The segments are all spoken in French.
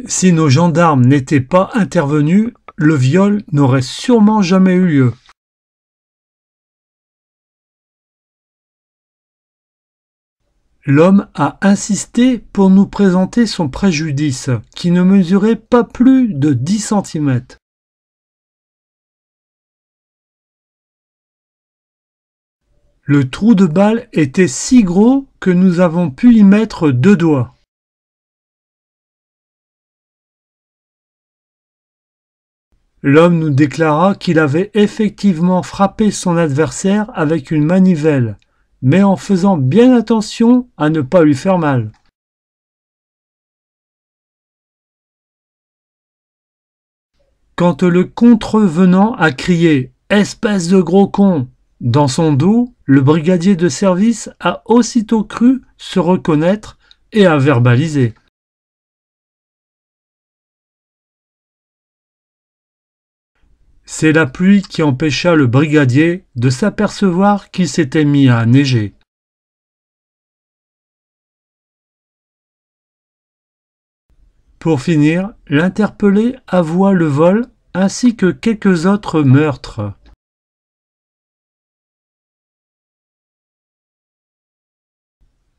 Si nos gendarmes n'étaient pas intervenus, le viol n'aurait sûrement jamais eu lieu. L'homme a insisté pour nous présenter son préjudice, qui ne mesurait pas plus de 10 centimètres. Le trou de balle était si gros que nous avons pu y mettre 2 doigts. L'homme nous déclara qu'il avait effectivement frappé son adversaire avec une manivelle, mais en faisant bien attention à ne pas lui faire mal. Quand le contrevenant a crié « Espèce de gros con !» dans son dos, le brigadier de service a aussitôt cru se reconnaître et a verbalisé. C'est la pluie qui empêcha le brigadier de s'apercevoir qu'il s'était mis à neiger. Pour finir, l'interpellé avoua le vol ainsi que quelques autres meurtres.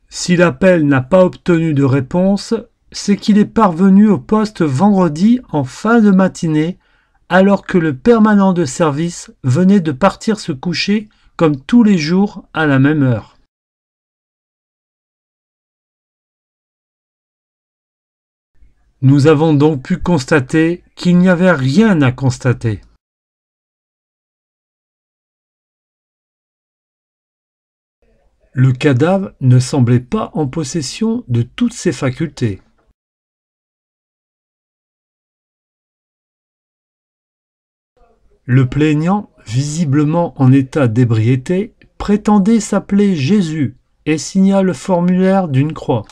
Si l'appel n'a pas obtenu de réponse, c'est qu'il est parvenu au poste vendredi en fin de matinée, alors que le permanent de service venait de partir se coucher comme tous les jours à la même heure. Nous avons donc pu constater qu'il n'y avait rien à constater. Le cadavre ne semblait pas en possession de toutes ses facultés. Le plaignant, visiblement en état d'ébriété, prétendait s'appeler Jésus et signa le formulaire d'une croix.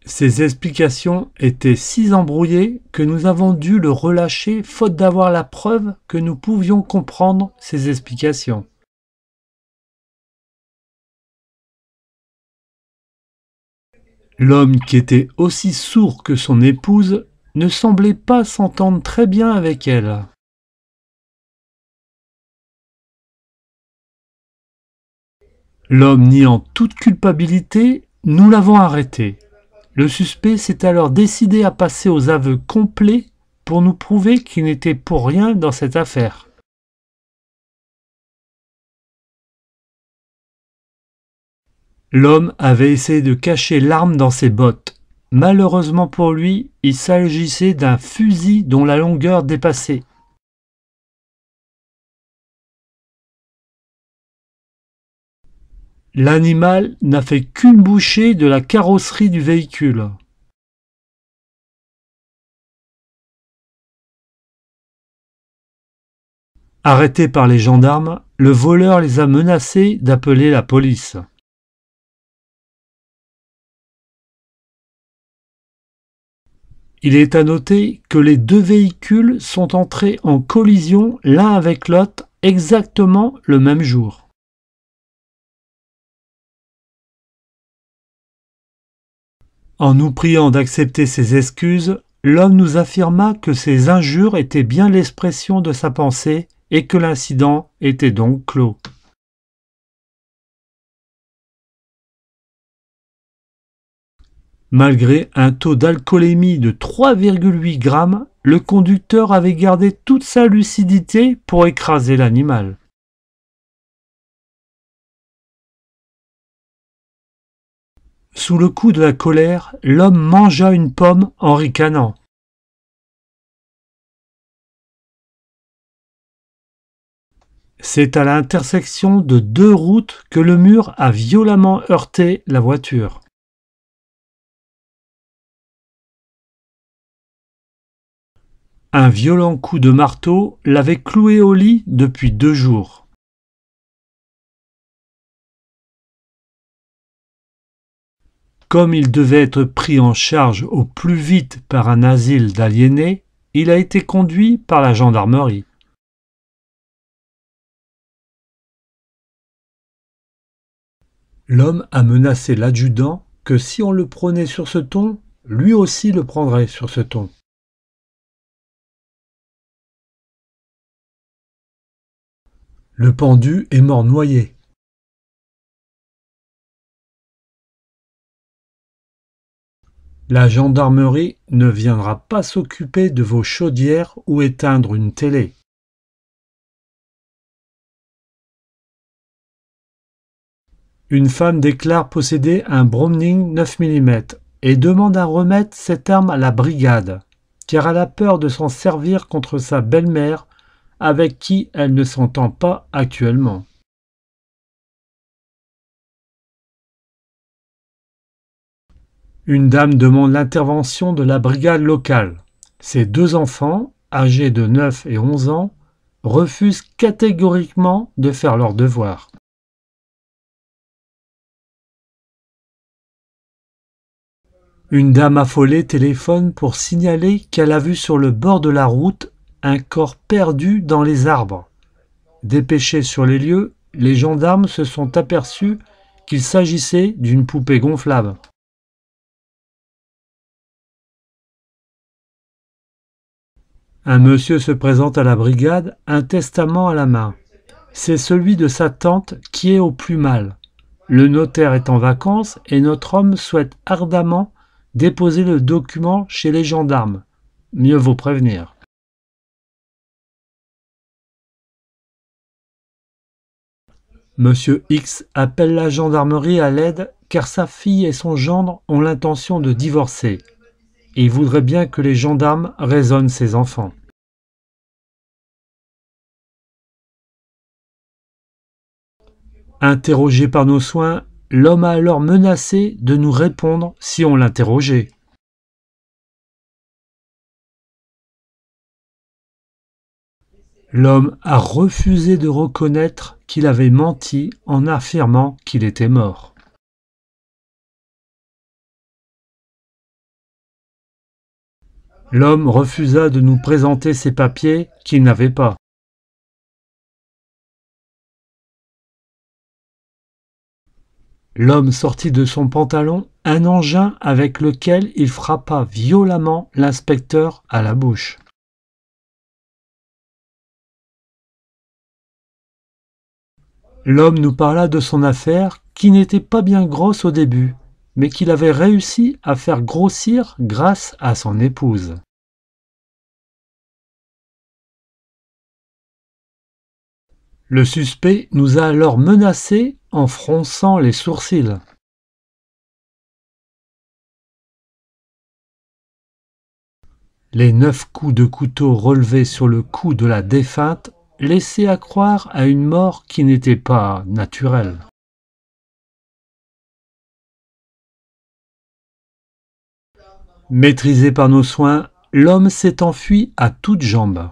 Ses explications étaient si embrouillées que nous avons dû le relâcher faute d'avoir la preuve que nous pouvions comprendre ses explications. L'homme, qui était aussi sourd que son épouse, ne semblait pas s'entendre très bien avec elle. L'homme niant toute culpabilité, nous l'avons arrêté. Le suspect s'est alors décidé à passer aux aveux complets pour nous prouver qu'il n'était pour rien dans cette affaire. L'homme avait essayé de cacher l'arme dans ses bottes. Malheureusement pour lui, il s'agissait d'un fusil dont la longueur dépassait. L'animal n'a fait qu'une bouchée de la carrosserie du véhicule. Arrêté par les gendarmes, le voleur les a menacés d'appeler la police. Il est à noter que les deux véhicules sont entrés en collision l'un avec l'autre exactement le même jour. En nous priant d'accepter ses excuses, l'homme nous affirma que ces injures étaient bien l'expression de sa pensée et que l'incident était donc clos. Malgré un taux d'alcoolémie de 3,8 grammes, le conducteur avait gardé toute sa lucidité pour écraser l'animal. Sous le coup de la colère, l'homme mangea une pomme en ricanant. C'est à l'intersection de deux routes que le mur a violemment heurté la voiture. Un violent coup de marteau l'avait cloué au lit depuis 2 jours. Comme il devait être pris en charge au plus vite par un asile d'aliénés, il a été conduit par la gendarmerie. L'homme a menacé l'adjudant que si on le prenait sur ce ton, lui aussi le prendrait sur ce ton. Le pendu est mort noyé. La gendarmerie ne viendra pas s'occuper de vos chaudières ou éteindre une télé. Une femme déclare posséder un Browning 9 mm et demande à remettre cette arme à la brigade, car elle a peur de s'en servir contre sa belle-mère avec qui elle ne s'entend pas actuellement. Une dame demande l'intervention de la brigade locale. Ses deux enfants, âgés de 9 et 11 ans, refusent catégoriquement de faire leurs devoirs. Une dame affolée téléphone pour signaler qu'elle a vu sur le bord de la route un corps perdu dans les arbres. Dépêchés sur les lieux, les gendarmes se sont aperçus qu'il s'agissait d'une poupée gonflable. Un monsieur se présente à la brigade, un testament à la main. C'est celui de sa tante qui est au plus mal. Le notaire est en vacances et notre homme souhaite ardemment déposer le document chez les gendarmes. Mieux vaut prévenir. Monsieur X appelle la gendarmerie à l'aide car sa fille et son gendre ont l'intention de divorcer. Il voudrait bien que les gendarmes raisonnent ses enfants. Interrogé par nos soins, l'homme a alors menacé de nous répondre si on l'interrogeait. L'homme a refusé de reconnaître qu'il avait menti en affirmant qu'il était mort. L'homme refusa de nous présenter ses papiers qu'il n'avait pas. L'homme sortit de son pantalon un engin avec lequel il frappa violemment l'inspecteur à la bouche. L'homme nous parla de son affaire qui n'était pas bien grosse au début, mais qu'il avait réussi à faire grossir grâce à son épouse. Le suspect nous a alors menacés en fronçant les sourcils. Les 9 coups de couteau relevés sur le cou de la défunte laissaient à croire à une mort qui n'était pas naturelle. Maîtrisé par nos soins, l'homme s'est enfui à toutes jambes.